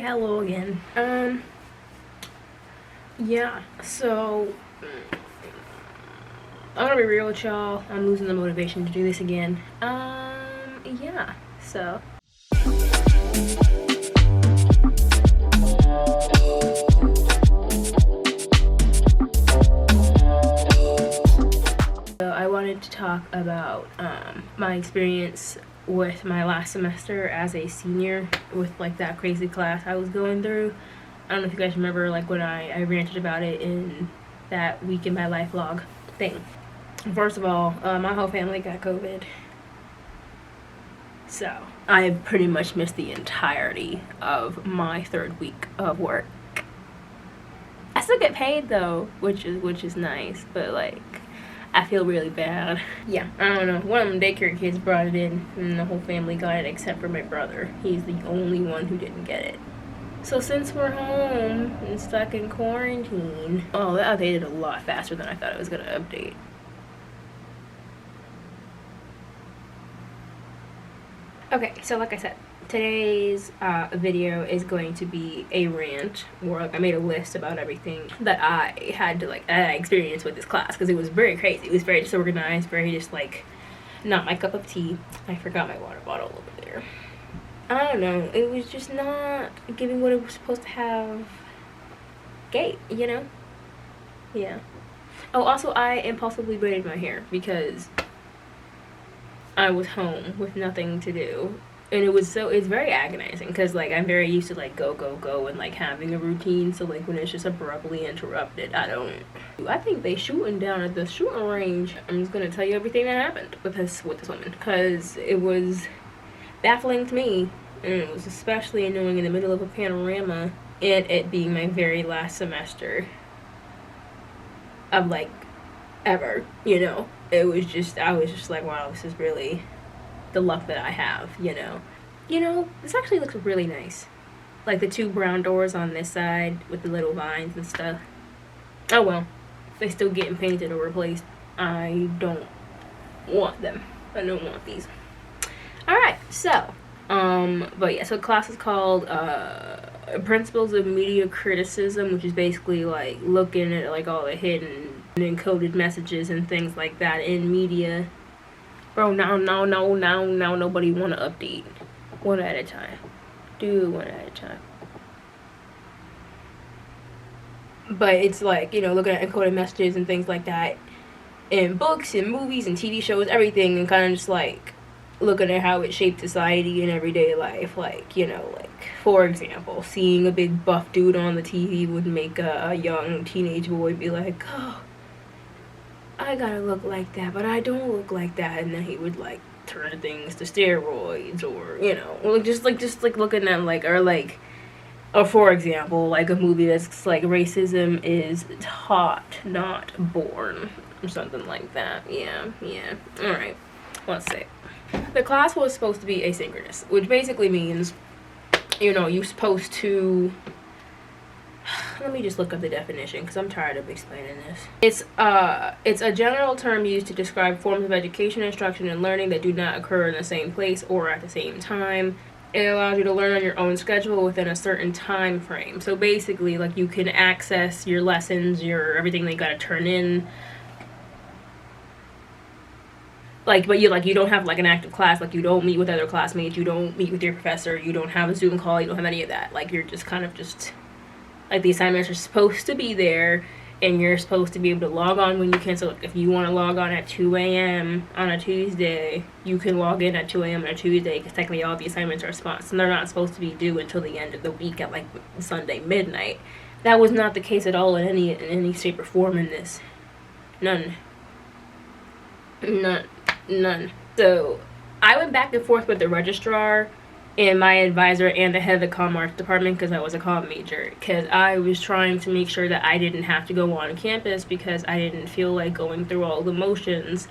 Hello again. Yeah, so I'm gonna be real with y'all. I'm losing the motivation to do this again. Yeah, so. So I wanted to talk about my experience with my last semester as a senior with like that crazy class I was going through. I don't know if you guys remember like when I ranted about it in that week in my life vlog thing. First of all, my whole family got COVID. So I pretty much missed the entirety of my third week of work. I still get paid though, which is nice, but like I feel really bad. Yeah, I don't know. One of them daycare kids brought it in, and the whole family got it except for my brother. He's the only one who didn't get it. So since we're home and stuck in quarantine, oh, that updated a lot faster than I thought it was gonna update. Okay, so like I said, today's video is going to be a rant, or like I made a list about everything that I had to I experienced with this class, because it was very crazy. It was very disorganized, very just like not my cup of tea. I forgot my water bottle over there. I don't know, it was just not giving what it was supposed to have gave, you know? Yeah. Oh, also I impulsively braided my hair because I was home with nothing to do, and it's very agonizing because like I'm very used to like go and like having a routine, so like when it's just abruptly interrupted, I think they shooting down at the shooting range. I'm just gonna tell you everything that happened with this woman because it was baffling to me, and it was especially annoying in the middle of a panorama and it being my very last semester of like ever, you know. I was just like, wow, this is really the luck that I have, you know. You know, this actually looks really nice. Like the two brown doors on this side with the little vines and stuff. Oh well, they still getting painted or replaced. I don't want them. I don't want these. Alright, so, but yeah, so the class is called, Principles of Media Criticism, which is basically like looking at like all the hidden and encoded messages and things like that in media. Bro, now nobody want to update. One at a time. Do one at a time. But it's like, you know, looking at encoded messages and things like that in books and movies and TV shows, everything, and kind of just like looking at how it shaped society and everyday life. Like, you know, like for example, seeing a big buff dude on the TV would make a young teenage boy be like, oh, I gotta look like that, but I don't look like that, and then he would like turn things to steroids, or you know, just like looking at like, or for example, like a movie that's like racism is taught, not born, or something like that. Yeah. All right, let's see. The class was supposed to be asynchronous, which basically means, you know, you're supposed to. Let me just look up the definition because I'm tired of explaining this. It's a general term used to describe forms of education, instruction, and learning that do not occur in the same place or at the same time. It allows you to learn on your own schedule within a certain time frame. So basically, like, you can access your lessons, your everything that you gotta turn in. Like, but you don't have like an active class. Like, you don't meet with other classmates. You don't meet with your professor. You don't have a Zoom call. You don't have any of that. Like, you're just kind of just. Like, the assignments are supposed to be there, and you're supposed to be able to log on when you can. So, like, if you want to log on at 2 a.m. on a Tuesday, you can log in at 2 a.m. on a Tuesday, because technically all the assignments are sponsored, and they're not supposed to be due until the end of the week at, like, Sunday midnight. That was not the case at all in any shape or form in this. None. So, I went back and forth with the registrar and my advisor and the head of the comm arts department, because I was a comm major, because I was trying to make sure that I didn't have to go on campus because I didn't feel like going through all the motions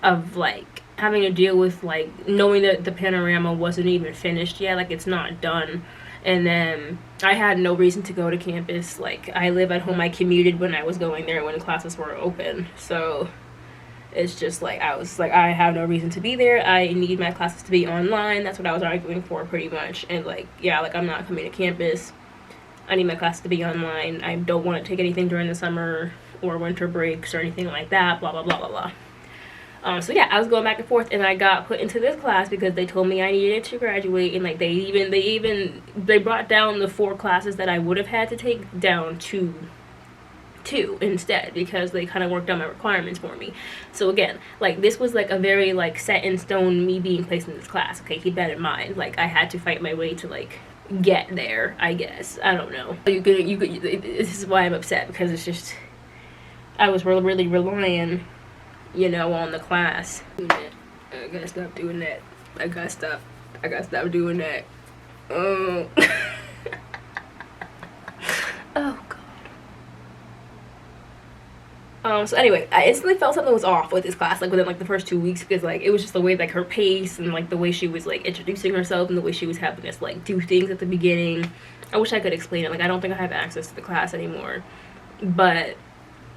of like having to deal with like knowing that the panorama wasn't even finished yet, like it's not done, and then I had no reason to go to campus. Like, I live at home. I commuted when I was going there when classes were open, so It's just like I was like, I have no reason to be there. I need my classes to be online. That's what I was arguing for pretty much. And like, yeah, like I'm not coming to campus. I need my classes to be online. I don't want to take anything during the summer or winter breaks or anything like that. Blah blah blah blah blah. So yeah, I was going back and forth, and I got put into this class because they told me I needed to graduate, and like they brought down the 4 classes that I would have had to take down to 2 instead, because they kind of worked on my requirements for me. So again, like this was like a very like set in stone me being placed in this class. Okay, keep that in mind. Like I had to fight my way to like get there, I guess. I don't know. You could this is why I'm upset, because it's just I was really relying, you know, on the class. I gotta stop doing that. I gotta stop doing that. Oh. Oh god. So anyway, I instantly felt something was off with this class, like within like the first 2 weeks, because like it was just the way, like her pace and like the way she was like introducing herself and the way she was having us like do things at the beginning. I wish I could explain it. Like I don't think I have access to the class anymore, but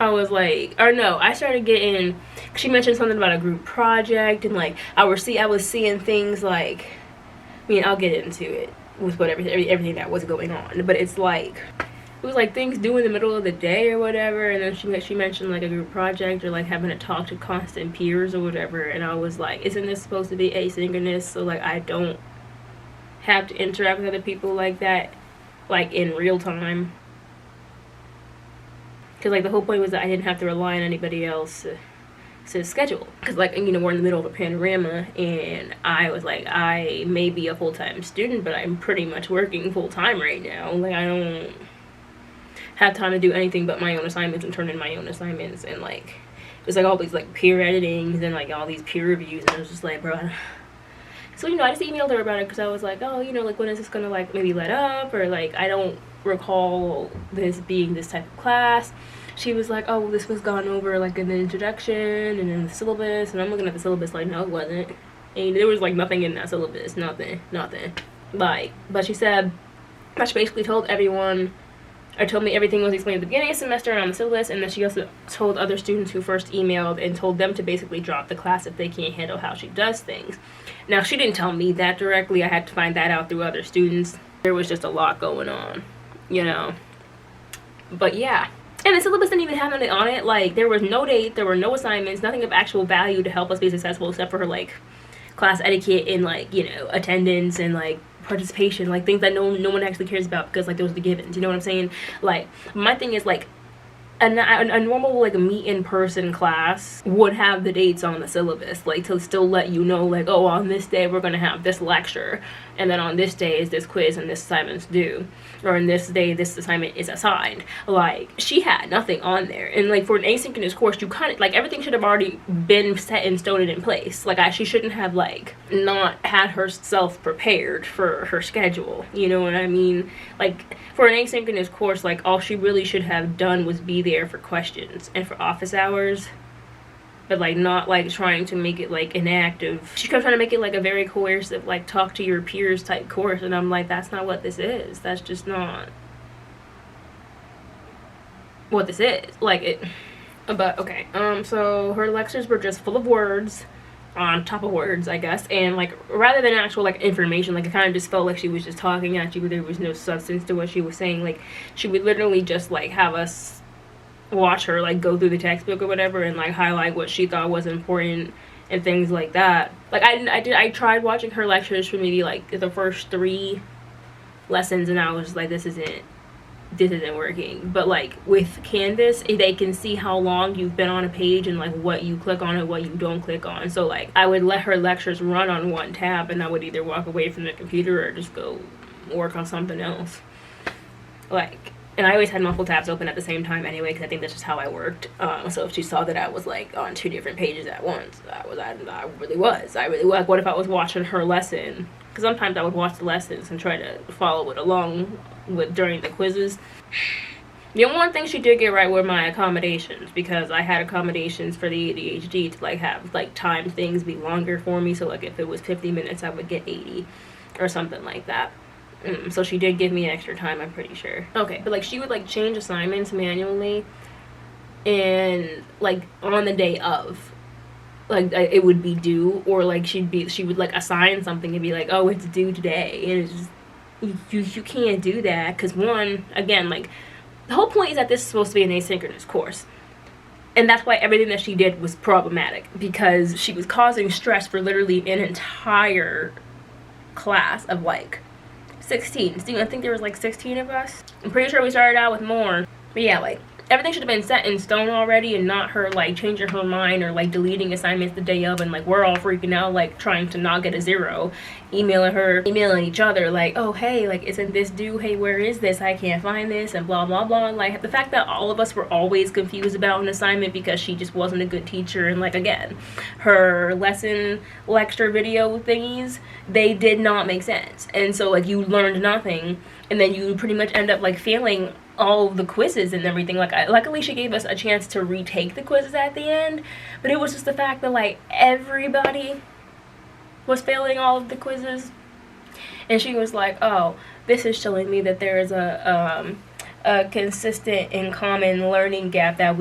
I was like, or no, I started getting, she mentioned something about a group project, and like I was seeing things like, I mean, I'll get into it with everything that was going on, but it's like, it was like things due in the middle of the day or whatever, and then she mentioned like a group project or like having to talk to constant peers or whatever, and I was like, isn't this supposed to be asynchronous, so like I don't have to interact with other people like that, like in real time? Because like the whole point was that I didn't have to rely on anybody else to schedule, because like, you know, we're in the middle of a panorama, and I was like, I may be a full-time student, but I'm pretty much working full-time right now. Like I don't have time to do anything but my own assignments and turn in my own assignments, and like there's like all these like peer editings and like all these peer reviews, and I was just like, bro. So, you know, I just emailed her about it, because I was like, oh, you know, like when is this gonna like maybe let up, or like I don't recall this being this type of class. She was like, oh, this was gone over like in the introduction and in the syllabus, and I'm looking at the syllabus like, no, it wasn't. And there was like nothing in that syllabus, nothing. Like, but she said that she basically told everyone, or told me everything was explained at the beginning of the semester and on the syllabus, and then she also told other students who first emailed and told them to basically drop the class if they can't handle how she does things. Now, she didn't tell me that directly. I had to find that out through other students. There was just a lot going on, you know. But yeah. And the syllabus didn't even have anything on it. Like, there was no date, there were no assignments, nothing of actual value to help us be successful, except for her, like, class etiquette and, like, you know, attendance and, like, participation, like, things that no one actually cares about, because, like, those are the givens, you know what I'm saying? Like, my thing is, like, a normal like meet in person class would have the dates on the syllabus, like to still let you know, like, oh, on this day we're gonna have this lecture, and then on this day is this quiz and this assignment's due, or on this day this assignment is assigned. Like, she had nothing on there, and like for an asynchronous course, you kind of like everything should have already been set in stone and in place. Like, she shouldn't have like not had herself prepared for her schedule, you know what I mean? Like, for an asynchronous course, like all she really should have done was be there for questions and for office hours, but like not like trying to make it like an active, she kept trying to make it like a very coercive, like talk to your peers type course, and I'm like, that's not what this is. That's just not what this is. Like, it, but okay, so her lectures were just full of words on top of words, I guess, and like rather than actual like information, like it kind of just felt like she was just talking at you, but there was no substance to what she was saying. Like, she would literally just like have us watch her like go through the textbook or whatever and like highlight what she thought was important and things like that. Like, I tried watching her lectures for maybe like the first 3 lessons, and I was just like, this isn't working. But like with Canvas, they can see how long you've been on a page and like what you click on and what you don't click on. So like I would let her lectures run on one tab, and I would either walk away from the computer or just go work on something else. Like, and I always had multiple tabs open at the same time anyway, because I think that's just how I worked. So if she saw that I was like on 2 different pages at once, I really was. Like, what if I was watching her lesson? Because sometimes I would watch the lessons and try to follow it along with during the quizzes. The one thing she did get right were my accommodations, because I had accommodations for the ADHD to like have like time things be longer for me. So like if it was 50 minutes, I would get 80 or something like that. So she did give me extra time, I'm pretty sure. Okay, but like she would like change assignments manually and like on the day of. like it would be due, or like she would like assign something and be like, oh, it's due today, and it's just you can't do that, because one, again, like the whole point is that this is supposed to be an asynchronous course. And that's why everything that she did was problematic, because she was causing stress for literally an entire class of like 16. So I think there was like 16 of us. I'm pretty sure we started out with more. But yeah, like everything should have been set in stone already, and not her like changing her mind or like deleting assignments the day of, and like we're all freaking out, like trying to not get a 0, emailing each other like, oh hey, like isn't this due, hey where is this, I can't find this, and blah blah blah. Like the fact that all of us were always confused about an assignment because she just wasn't a good teacher, and like again, her lecture video thingies, they did not make sense, and so like you learned nothing, and then you pretty much end up like failing all of the quizzes and everything. Like luckily she gave us a chance to retake the quizzes at the end, but it was just the fact that like everybody was failing all of the quizzes, and she was like, oh, this is showing me that there is a consistent and common learning gap that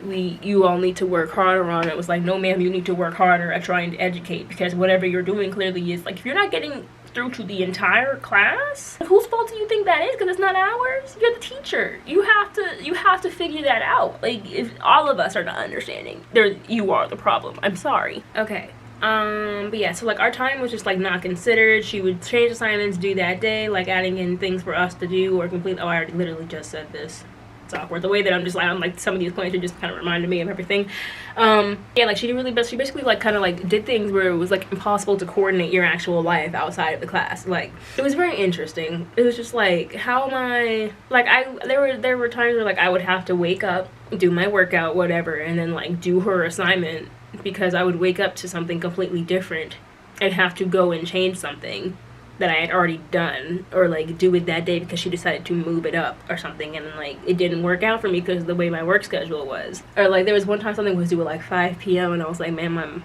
you all need to work harder on. It was like, no ma'am, you need to work harder at trying to educate, because whatever you're doing clearly is like, if you're not getting through to the entire class, whose fault do you think that is? Because it's not ours. You're the teacher. You have to figure that out. Like if all of us are not understanding, you are the problem. I'm sorry. Okay. But yeah, so like our time was just like not considered. She would change assignments due that day, like adding in things for us to do or complete. Oh, I already literally just said this. It's awkward. The way that I'm like some of these points are just kind of reminded me of everything. Yeah, like she basically like kind of like did things where it was like impossible to coordinate your actual life outside of the class. Like it was very interesting. It was just like, how am I, like there were times where like I would have to wake up, do my workout, whatever, and then like do her assignment, because I would wake up to something completely different and have to go and change something that I had already done, or like do it that day because she decided to move it up or something, and then like it didn't work out for me because of the way my work schedule was. Or like there was one time something was due at like 5 p.m. and I was like, ma'am,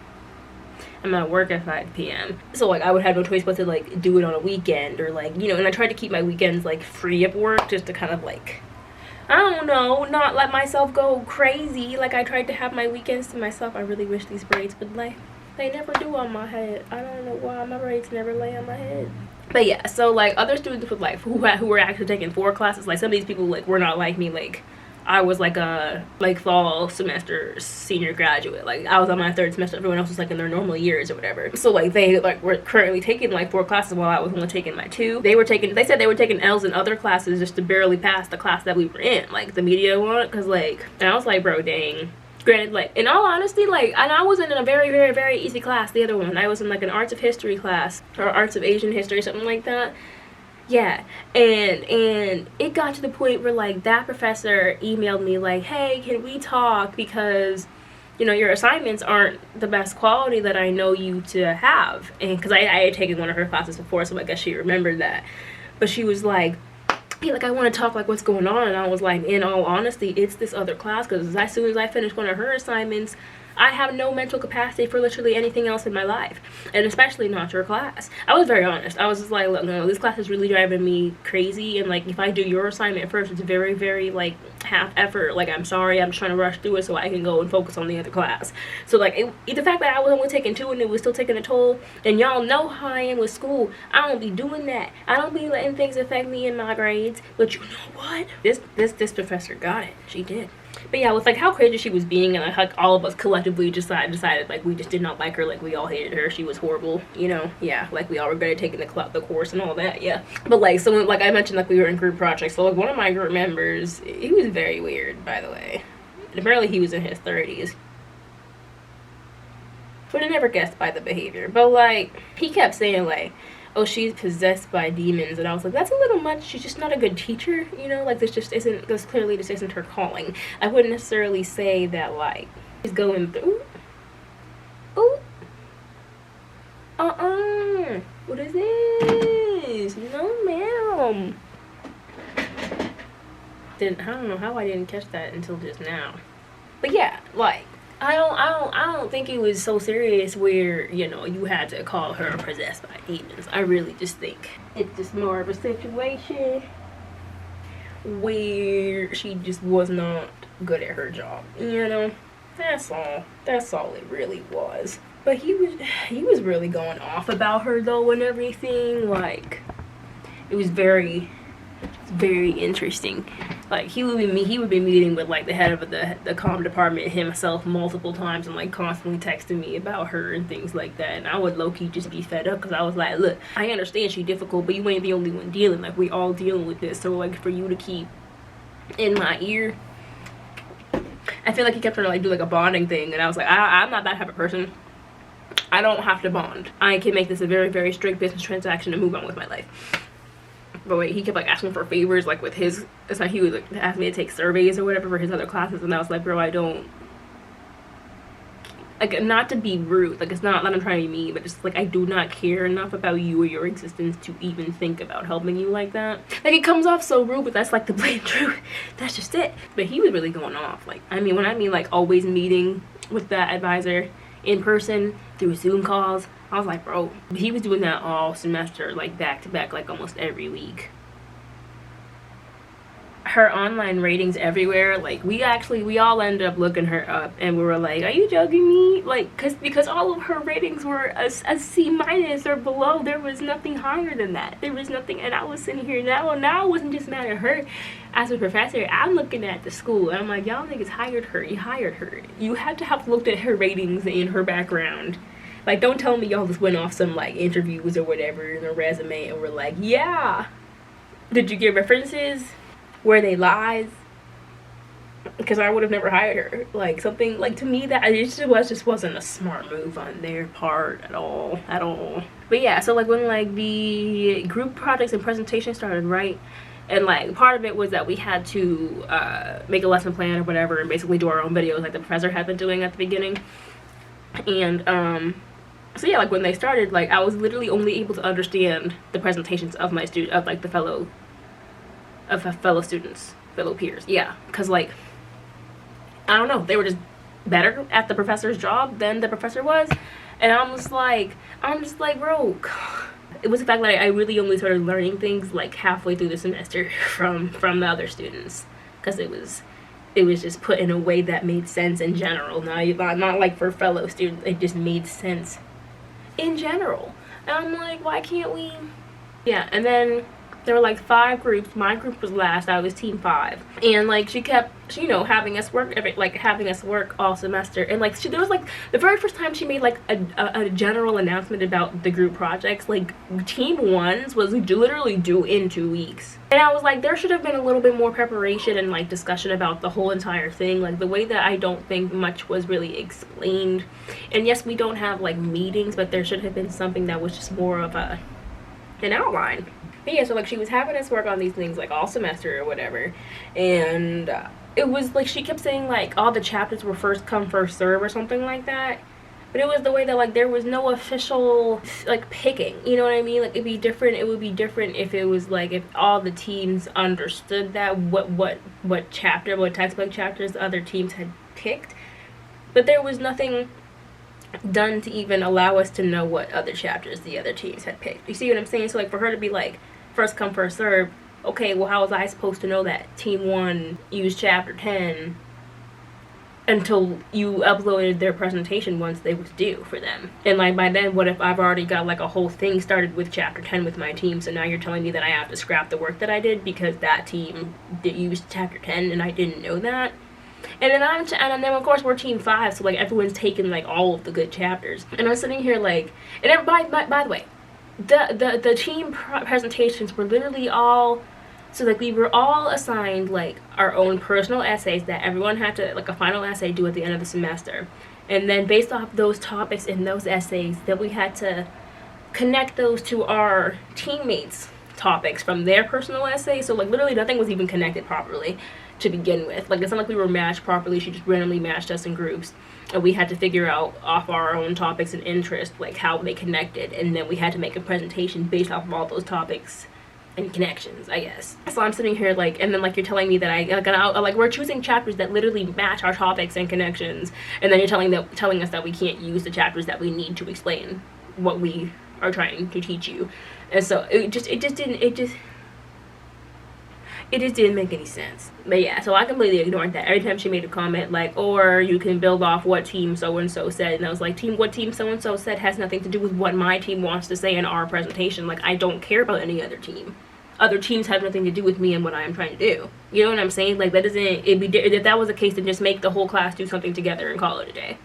I'm at work at 5 p.m. So like I would have no choice but to like do it on a weekend, or like, you know, and I tried to keep my weekends like free of work just to kind of like, I don't know, not let myself go crazy. Like I tried to have my weekends to myself. I really wish these braids would lay. They never do on my head. I don't know why my braids never lay on my head. But yeah, so like other students with like who were actually taking 4 classes, like some of these people like were not like me. Like I was like a fall semester senior graduate. Like I was on my 3rd semester. Everyone else was like in their normal years or whatever. So like they like were currently taking like 4 classes while I was only taking my 2. They said they were taking L's in other classes just to barely pass the class that we were in, like the media one, because like, and I was like, bro, dang. Granted, like in all honesty, like, and I wasn't in a very very very easy class, the other one. I was in like an arts of history class, or arts of Asian history, something like that. Yeah, and it got to the point where like that professor emailed me like, hey, can we talk, because you know your assignments aren't the best quality that I know you to have. And because I had taken one of her classes before, so I guess she remembered that. But she was like, hey, like I want to talk, like what's going on. And I was like, in all honesty, it's this other class, because as soon as I finish one of her assignments, I have no mental capacity for literally anything else in my life, and especially not your class. I was very honest. I was just like, look, no, this class is really driving me crazy, and like if I do your assignment first, it's very very like half effort. Like I'm sorry, I'm just trying to rush through it so I can go and focus on the other class. So like the fact that I was only taking 2 and it was still taking a toll, and y'all know how I am with school, I don't be doing that. I don't be letting things affect me in my grades. But you know what, this professor got it. She did. But yeah, with like how crazy she was being, and like all of us collectively decided like we just did not like her. Like we all hated her. She was horrible, you know. Yeah, like we all regretted taking the course and all that. Yeah, but like so like I mentioned, like we were in group projects. So like one of my group members, he was very weird, by the way. And apparently he was in his 30s. Would have never guessed by the behavior, but like he kept saying like, oh, she's possessed by demons, and I was like, that's a little much. She's just not a good teacher, you know, like this clearly just isn't her calling. I wouldn't necessarily say that like she's going through. Oh, what is this? No, ma'am. I don't know how I didn't catch that until just now. But yeah, like I don't think it was so serious where, you know, you had to call her possessed by demons. I really just think it's just more of a situation where she just was not good at her job, you know. That's all it really was. But he was really going off about her though and everything. Like, it was very interesting. Like, he would be meeting with like the head of the comm department himself multiple times and like constantly texting me about her and things like that. And I would low-key just be fed up because I was like, look, I understand she's difficult, but you ain't the only one dealing. Like, we all dealing with this. So like, for you to keep in my ear, I feel like he kept trying to like do like a bonding thing, and I was like, I'm not that type of person. I don't have to bond. I can make this a very strict business transaction and move on with my life. But wait, he kept like asking for favors, like with his, it's like he would like ask me to take surveys or whatever for his other classes, and I was like, bro, I don't, like, not to be rude, like, it's not that I'm trying to be mean, but just like, I do not care enough about you or your existence to even think about helping you like that. Like, it comes off so rude, but that's like the blatant truth. That's just it. But he was really going off. Like, I mean, when I mean like always meeting with that advisor in person through Zoom calls, I was like, bro, he was doing that all semester, like back to back, like almost every week. Her online ratings everywhere, like, we all ended up looking her up and we were like, are you joking me? Like, because all of her ratings were a C- or below. There was nothing higher than that. There was nothing. And I was sitting here now I wasn't just mad at her as a professor. I'm looking at the school and I'm like, y'all niggas hired her. You hired her. You had to have looked at her ratings and her background. Like, don't tell me y'all just went off some like interviews or whatever in a resume and were like, yeah, did you get references? Were they lies? Because I would have never hired her. Like, something like, to me, that it just wasn't a smart move on their part at all. But yeah, so like when like the group projects and presentations started, right, and like part of it was that we had to make a lesson plan or whatever and basically do our own videos like the professor had been doing at the beginning. And so yeah, like when they started, like I was literally only able to understand the presentations of my fellow students, fellow peers. Yeah, because like, I don't know, they were just better at the professor's job than the professor was. And I'm just like, bro, it was the fact that I really only started learning things like halfway through the semester from the other students, because it was just put in a way that made sense in general. Not like for fellow students, it just made sense in general. And I'm like, why can't we? Yeah, and then there were like 5 groups. My group was last. I was team 5, and like she kept, you know, having us work all semester. And like there was like the very first time she made like a general announcement about the group projects, like team 1's was literally due in 2 weeks. And I was like, there should have been a little bit more preparation and like discussion about the whole entire thing, like the way that I don't think much was really explained. And yes, we don't have like meetings, but there should have been something that was just more of an outline. But yeah, so like she was having us work on these things like all semester or whatever, and it was like she kept saying like all the chapters were first come first serve or something like that. But it was the way that like there was no official like picking, you know what I mean? Like it would be different if it was like if all the teams understood that what textbook chapters the other teams had picked. But there was nothing done to even allow us to know what other chapters the other teams had picked. You see what I'm saying? So like for her to be like first come first serve, okay, well how was I supposed to know that team 1 used chapter 10 until you uploaded their presentation once they was due for them? And like by then, what if I've already got like a whole thing started with chapter 10 with my team, so now you're telling me that I have to scrap the work that I did because that team used chapter 10 and I didn't know that? And then of course we're team 5, so like everyone's taking like all of the good chapters, and I'm sitting here like, and everybody, by the way, the team presentations were literally all, so like we were all assigned like our own personal essays that everyone had to like a final essay due at the end of the semester, and then based off those topics in those essays, that we had to connect those to our teammates' topics from their personal essays. So like literally nothing was even connected properly to begin with. Like it's not like we were matched properly. She just randomly matched us in groups, and we had to figure out off our own topics and interests like how they connected, and then we had to make a presentation based off of all those topics and connections, I guess. So I'm sitting here like, and then like you're telling me that like we're choosing chapters that literally match our topics and connections, and then you're telling us that we can't use the chapters that we need to explain what we are trying to teach you. And so it just It just didn't make any sense. But yeah, so I completely ignored that. Every time she made a comment like, or you can build off what team so-and-so said, and I was like, what team so-and-so said has nothing to do with what my team wants to say in our presentation. Like, I don't care about any other team. Other teams have nothing to do with me and what I am trying to do. You know what I'm saying? Like, that doesn't, if that was the case, then just make the whole class do something together and call it a day.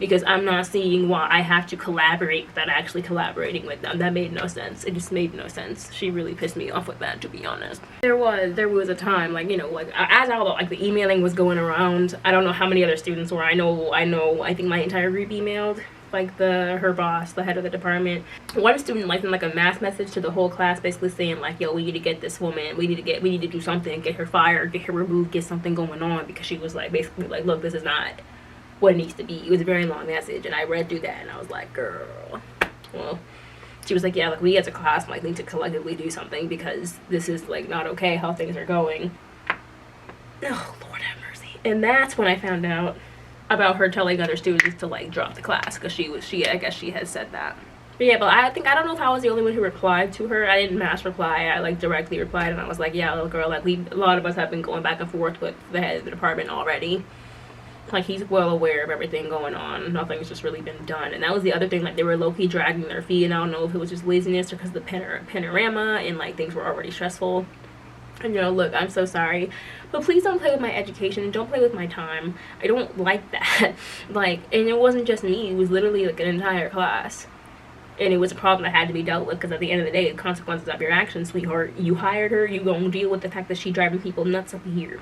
Because I'm not seeing why I have to collaborate without actually collaborating with them. That made no sense. It just made no sense. She really pissed me off with that, to be honest. There was a time, like, you know, like, as all like the emailing was going around, I don't know how many other students were. I think my entire group emailed, like, her boss, the head of the department. One student, like, sent like a mass message to the whole class, basically saying like, yo, we need to get this woman, we need to do something, get her fired, get her removed, get something going on, because she was like, basically like, look, this is not what it needs to be. It was a very long message, and I read through that and I was like, girl. Well, she was like, yeah, like, we as a class might need to collectively do something, because this is like not okay how things are going. Oh, Lord have mercy. And that's when I found out about her telling other students to like drop the class, because I guess she had said that. But yeah, but I don't know if I was the only one who replied to her. I didn't mass reply. I like directly replied, and I was like, yeah, little girl, like, a lot of us have been going back and forth with the head of the department already. Like, he's well aware of everything going on. Nothing's just really been done. And that was the other thing, like, they were low-key dragging their feet, and I don't know if it was just laziness or because of the panorama and like things were already stressful. And, you know, look, I'm so sorry, but please don't play with my education, don't play with my time. I don't like that. Like, and it wasn't just me, it was literally like an entire class. And it was a problem that had to be dealt with, because at the end of the day, the consequences of your actions, sweetheart. You hired her, you gonna deal with the fact that she driving people nuts up here.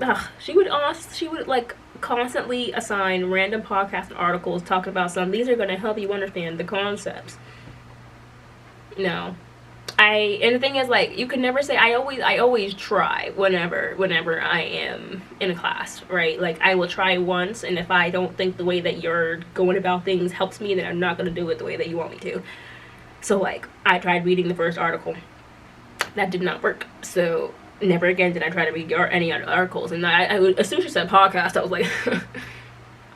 Ugh. She would like constantly assign random podcasts and articles talking about these are gonna help you understand the concepts. No. And the thing is, like, you can never say, I always try whenever I am in a class, right? Like, I will try once, and if I don't think the way that you're going about things helps me, then I'm not going to do it the way that you want me to. So, like, I tried reading the first article. That did not work. So, never again did I try to read any other articles. And as soon as she said podcast, I was like,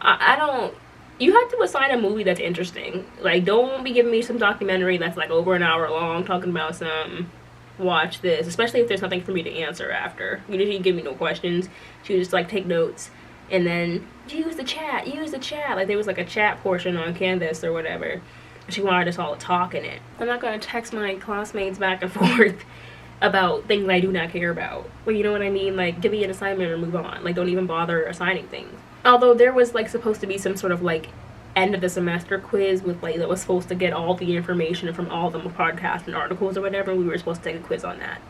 I don't... You have to assign a movie that's interesting. Like, don't be giving me some documentary that's like over an hour long talking about some watch this, especially if there's nothing for me to answer after. You didn't give me no questions. She would just like take notes and then use the chat. Like, there was like a chat portion on Canvas or whatever. She wanted us all to talk in it. I'm not gonna text my classmates back and forth about things I do not care about. Well, you know what I mean? Like, give me an assignment or move on. Like, don't even bother assigning things. Although there was like supposed to be some sort of like end of the semester quiz with like that was supposed to get all the information from all the podcasts and articles or whatever. We were supposed to take a quiz on that.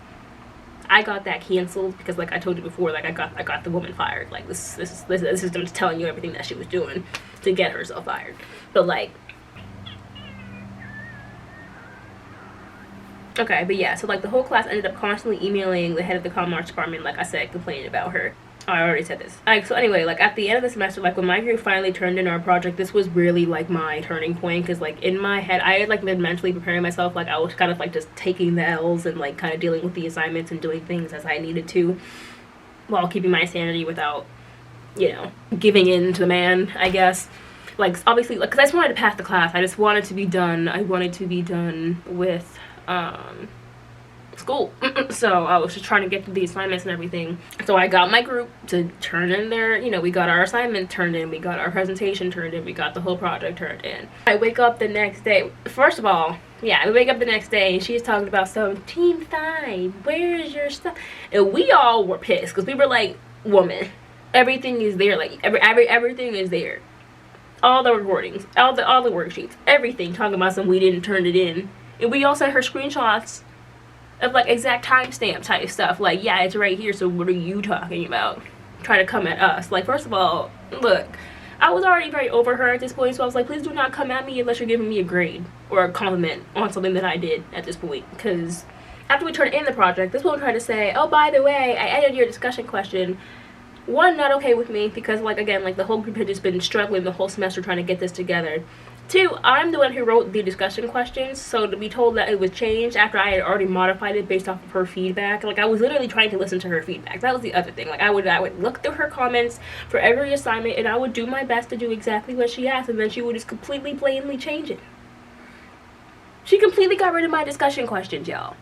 I got that canceled because, like I told you before, like I got the woman fired. Like, this is them telling you everything that she was doing to get herself fired. But like, okay, but yeah, so like the whole class ended up constantly emailing the head of the Common Arts department, like I said, complaining about her. Oh, I already said this. So anyway, like at the end of the semester, like when my group finally turned in our project, this was really like my turning point, because like in my head, I had like been mentally preparing myself. Like, I was kind of like just taking the L's and like kind of dealing with the assignments and doing things as I needed to, while keeping my sanity without, you know, giving in to the man, I guess. Like, obviously, like, because I just wanted to pass the class. I just wanted to be done. I wanted to be done with school. So I was just trying to get to the assignments and everything. So I got my group to turn in their, you know, we got our assignment turned in, we got our presentation turned in, we got the whole project turned in. I wake up the next day. First of all, yeah, I wake up the next day and she's talking about, so Team 5, where's your stuff? And we all were pissed because we were like, woman, everything is there. Like, everything is there. All the recordings, all the worksheets, everything, talking about some we didn't turn it in. And we all sent her screenshots of like exact timestamp type stuff. Like, yeah, it's right here, so what are you talking about? Trying to come at us. Like, first of all, look, I was already very over her at this point, so I was like, please do not come at me unless you're giving me a grade or a compliment on something that I did at this point. Because after we turned in the project, this woman tried to say, oh, by the way, I edited your discussion question. One, not okay with me, because like, again, like the whole group had just been struggling the whole semester trying to get this together. Two, I'm the one who wrote the discussion questions, so to be told that it was changed after I had already modified it based off of her feedback, like I was literally trying to listen to her feedback. That was the other thing. Like, I would look through her comments for every assignment, and I would do my best to do exactly what she asked, and then she would just completely blatantly change it. She completely got rid of my discussion questions, y'all,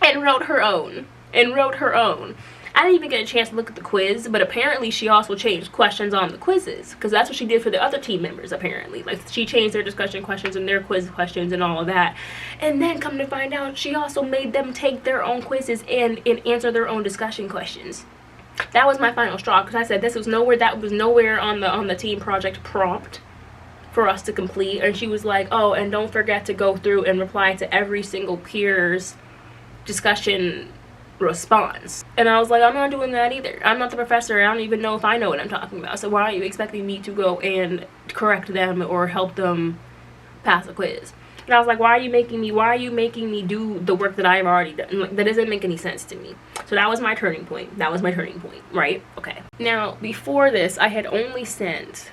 and wrote her own. and wrote her own. I didn't even get a chance to look at the quiz, but apparently she also changed questions on the quizzes, because that's what she did for the other team members, apparently. Like, she changed their discussion questions and their quiz questions and all of that. And then, come to find out, she also made them take their own quizzes and answer their own discussion questions. That was my final straw, because I said that was nowhere on the team project prompt for us to complete. And she was like, oh, and don't forget to go through and reply to every single peer's discussion response. And I was like, I'm not doing that either. I'm not the professor. I don't even know if I know what I'm talking about. So why are you expecting me to go and correct them or help them pass a quiz? And I was like, why are you making me do the work that I've already done? Like, that doesn't make any sense to me. So that was my turning point, right? Okay. Now, before this, I had only sent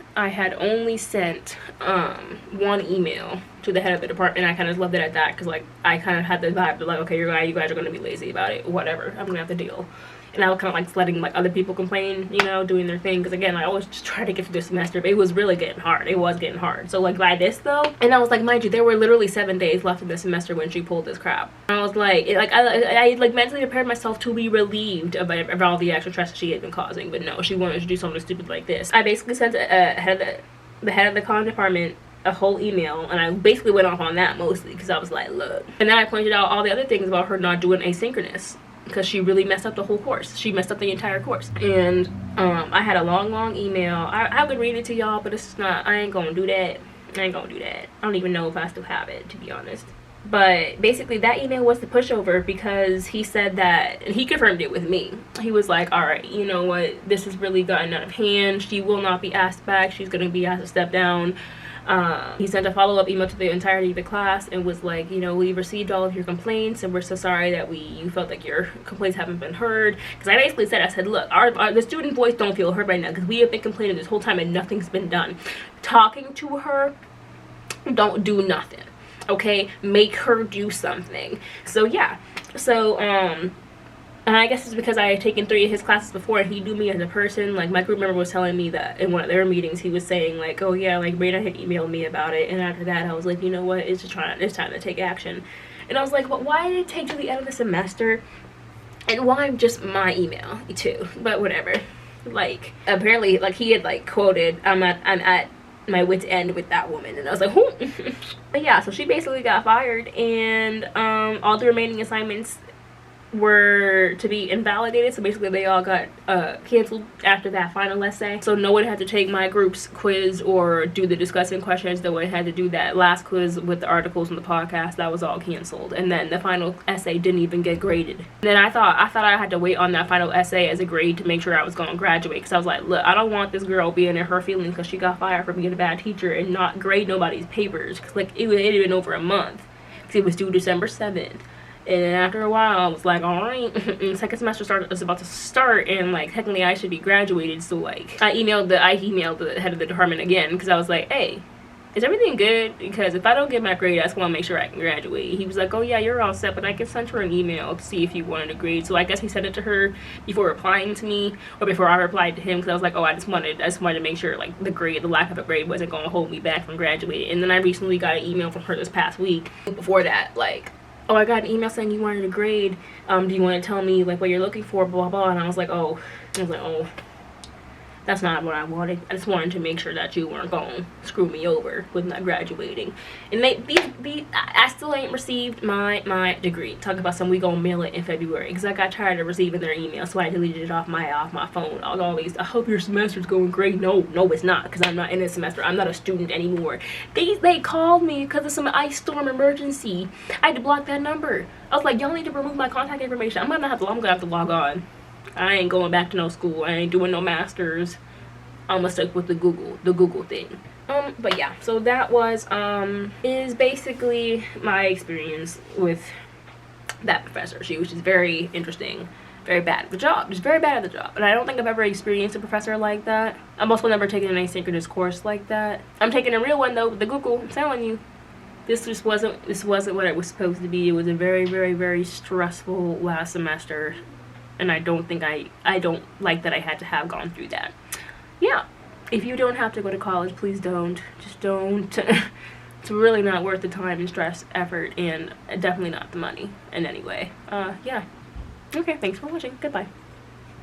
one email to the head of the department. I kind of left it at that, because like I kind of had the vibe that like, okay, you guys are going to be lazy about it, whatever, I'm going to have to deal. And I was kind of like letting like other people complain, you know, doing their thing, because again, I always just try to get through this semester, but it was really getting hard. It was getting hard. So like by this though, and I was like, mind you, there were literally 7 days left in the semester when she pulled this crap. And I was like, I like mentally prepared myself to be relieved of all the extra stress she had been causing, but no, she wanted to do something stupid like this. I basically sent the head of the comm department a whole email, and I basically went off on that mostly, because I was like, look. And then I pointed out all the other things about her not doing asynchronous, because she really messed up the whole course. She messed up the entire course. And I had a long email. I could read it to y'all, but it's not, I ain't gonna do that. I don't even know if I still have it, to be honest. But basically that email was the pushover, because he said that, and he confirmed it with me. He was like, all right, you know what, this has really gotten out of hand. She will not be asked back. She's gonna be asked to step down. He sent a follow-up email to the entirety of the class and was like, you know, we've received all of your complaints, and we're so sorry that you felt like your complaints haven't been heard. Because I basically said, look, the student voice don't feel heard right now, because we have been complaining this whole time and nothing's been done. Talking to her, don't do nothing, okay? Make her do something. So yeah, so and I guess it's because I had taken 3 of his classes before, and he knew me as a person. Like, my group member was telling me that in one of their meetings, he was saying, like, oh yeah, like, Raina had emailed me about it. And after that, I was like, you know what, it's time to take action. And I was like, well, why did it take to the end of the semester? And why just my email, too? But whatever. Like, apparently, like, he had, like, quoted, I'm at my wit's end with that woman. And I was like, who? But yeah, so she basically got fired, and all the remaining assignments were to be invalidated. So basically they all got canceled after that final essay. So no one had to take my group's quiz or do the discussing questions. No one had to do that last quiz with the articles and the podcast. That was all canceled. And then the final essay didn't even get graded. And then I thought I had to wait on that final essay as a grade to make sure I was going to graduate, because I was like, look, I don't want this girl being in her feelings because she got fired for being a bad teacher and not grade nobody's papers, because like it had been over a month, because it was due December 7th. And after a while, I was like, all right, second semester was about to start, and like technically I should be graduated. So like I emailed the head of the department again, because I was like, hey, is everything good? Because if I don't get my grade, I just want to make sure I can graduate. He was like, oh yeah, you're all set, but I can send her an email to see if you wanted a grade. So I guess he sent it to her before replying to me, or before I replied to him, because I was like, oh, I just wanted to make sure like the lack of a grade wasn't going to hold me back from graduating. And then I recently got an email from her this past week. Before that, like, oh, I got an email saying you wanted a grade. Do you want to tell me like what you're looking for, blah blah? And I was like, oh, that's not what I wanted. I just wanted to make sure that you weren't going to screw me over with not graduating. And I still ain't received my degree. Talk about some, we gonna mail it in February, because I got tired of receiving their emails, so I deleted it off my phone. All these, I hope your semester's going great. No, it's not, because I'm not in this semester. I'm not a student anymore. They called me because of some ice storm emergency. I had to block that number. I was like, y'all need to remove my contact information. I'm gonna have to log on. I ain't going back to no school. I ain't doing no masters. I'm gonna stick with the Google thing. But yeah, so that is basically my experience with that professor. She was just very interesting, very bad at the job, just very bad at the job. And I don't think I've ever experienced a professor like that. I'm also never taken an asynchronous course like that. I'm taking a real one though, the Google. I'm telling you, this wasn't what it was supposed to be. It was a very, very, very stressful last semester. And I don't like that I had to have gone through that. Yeah, if you don't have to go to college, please don't. Just don't. It's really not worth the time and stress, effort, and definitely not the money in any way. Yeah. Okay, thanks for watching. Goodbye.